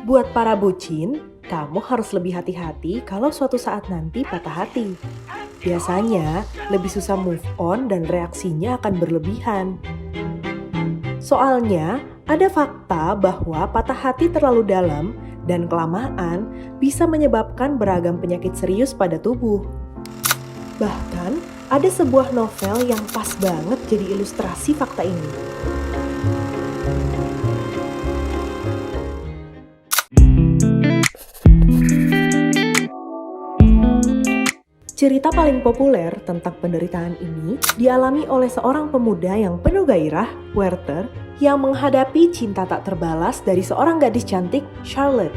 Buat para bucin, kamu harus lebih hati-hati kalau suatu saat nanti patah hati. Biasanya, lebih susah move on dan reaksinya akan berlebihan. Soalnya, ada fakta bahwa patah hati terlalu dalam dan kelamaan bisa menyebabkan beragam penyakit serius pada tubuh. Bahkan, ada sebuah novel yang pas banget jadi ilustrasi fakta ini. Cerita paling populer tentang penderitaan ini dialami oleh seorang pemuda yang penuh gairah, Werther, yang menghadapi cinta tak terbalas dari seorang gadis cantik, Charlotte.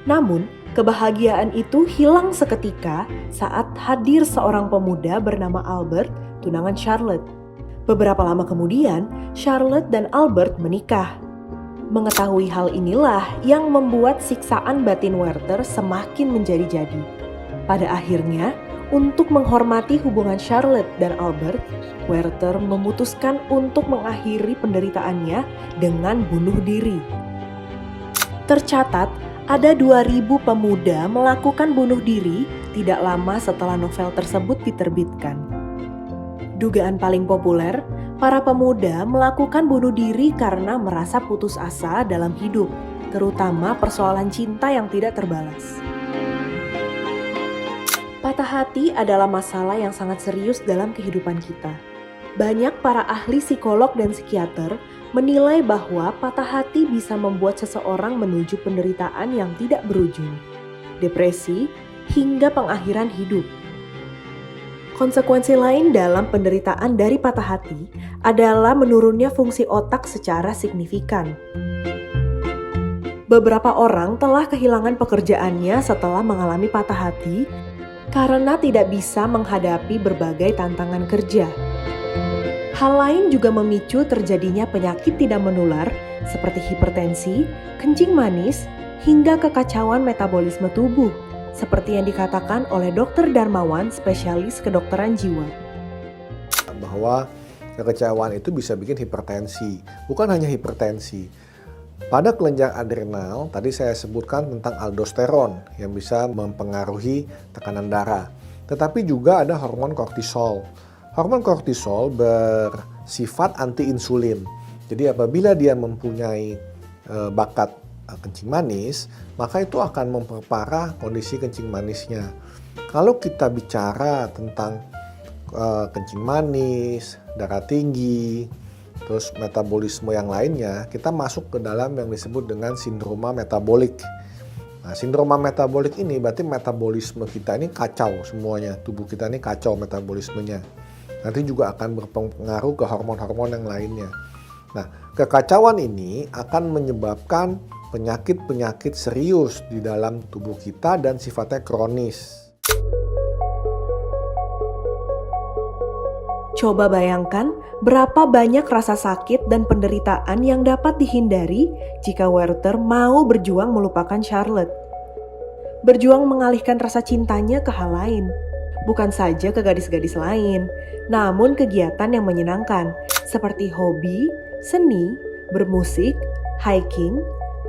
Namun, kebahagiaan itu hilang seketika saat hadir seorang pemuda bernama Albert, tunangan Charlotte. Beberapa lama kemudian, Charlotte dan Albert menikah. Mengetahui hal inilah yang membuat siksaan batin Werther semakin menjadi-jadi. Pada akhirnya, untuk menghormati hubungan Charlotte dan Albert, Werther memutuskan untuk mengakhiri penderitaannya dengan bunuh diri. Tercatat, ada 2.000 pemuda melakukan bunuh diri tidak lama setelah novel tersebut diterbitkan. Dugaan paling populer, para pemuda melakukan bunuh diri karena merasa putus asa dalam hidup, terutama persoalan cinta yang tidak terbalas. Patah hati adalah masalah yang sangat serius dalam kehidupan kita. Banyak para ahli psikolog dan psikiater menilai bahwa patah hati bisa membuat seseorang menuju penderitaan yang tidak berujung, depresi, hingga pengakhiran hidup. Konsekuensi lain dalam penderitaan dari patah hati adalah menurunnya fungsi otak secara signifikan. Beberapa orang telah kehilangan pekerjaannya setelah mengalami patah hati karena tidak bisa menghadapi berbagai tantangan kerja. Hal lain juga memicu terjadinya penyakit tidak menular seperti hipertensi, kencing manis, hingga kekacauan metabolisme tubuh, seperti yang dikatakan oleh Dr. Darmawan, spesialis kedokteran jiwa. Bahwa kekecewaan itu bisa bikin hipertensi. Bukan hanya hipertensi. Pada kelenjar adrenal, tadi saya sebutkan tentang aldosteron yang bisa mempengaruhi tekanan darah. Tetapi juga ada hormon kortisol. Hormon kortisol bersifat anti-insulin. Jadi apabila dia mempunyai bakat kencing manis, maka itu akan memperparah kondisi kencing manisnya. Kalau kita bicara tentang kencing manis, darah tinggi, terus metabolisme yang lainnya, kita masuk ke dalam yang disebut dengan sindroma metabolik. Nah, sindroma metabolik ini berarti metabolisme kita ini kacau semuanya, tubuh kita ini kacau metabolismenya. Nanti juga akan berpengaruh ke hormon-hormon yang lainnya. Nah, kekacauan ini akan menyebabkan penyakit-penyakit serius di dalam tubuh kita dan sifatnya kronis. Coba bayangkan berapa banyak rasa sakit dan penderitaan yang dapat dihindari jika Werther mau berjuang melupakan Charlotte. Berjuang mengalihkan rasa cintanya ke hal lain. Bukan saja ke gadis-gadis lain, namun kegiatan yang menyenangkan seperti hobi, seni, bermusik, hiking,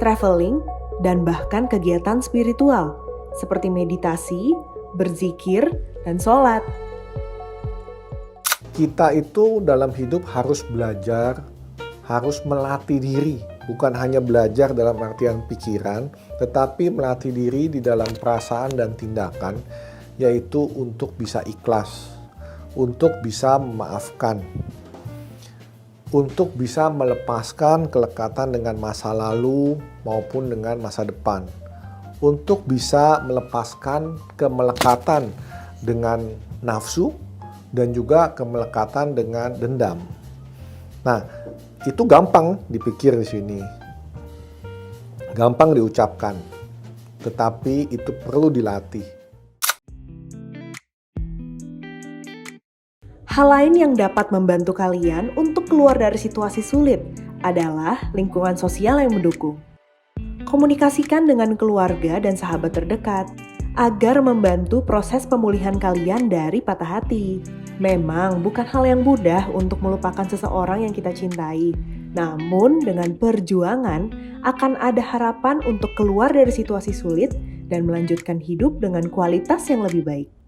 traveling, dan bahkan kegiatan spiritual seperti meditasi, berzikir, dan sholat. Kita itu dalam hidup harus belajar, harus melatih diri. Bukan hanya belajar dalam artian pikiran, tetapi melatih diri di dalam perasaan dan tindakan, yaitu untuk bisa ikhlas, untuk bisa memaafkan, untuk bisa melepaskan kelekatan dengan masa lalu maupun dengan masa depan, untuk bisa melepaskan kemelekatan dengan nafsu dan juga kemelekatan dengan dendam. Nah, itu gampang dipikir di sini, gampang diucapkan, tetapi itu perlu dilatih. Hal lain yang dapat membantu kalian untuk keluar dari situasi sulit adalah lingkungan sosial yang mendukung. Komunikasikan dengan keluarga dan sahabat terdekat agar membantu proses pemulihan kalian dari patah hati. Memang bukan hal yang mudah untuk melupakan seseorang yang kita cintai, Namun dengan perjuangan akan ada harapan untuk keluar dari situasi sulit dan melanjutkan hidup dengan kualitas yang lebih baik.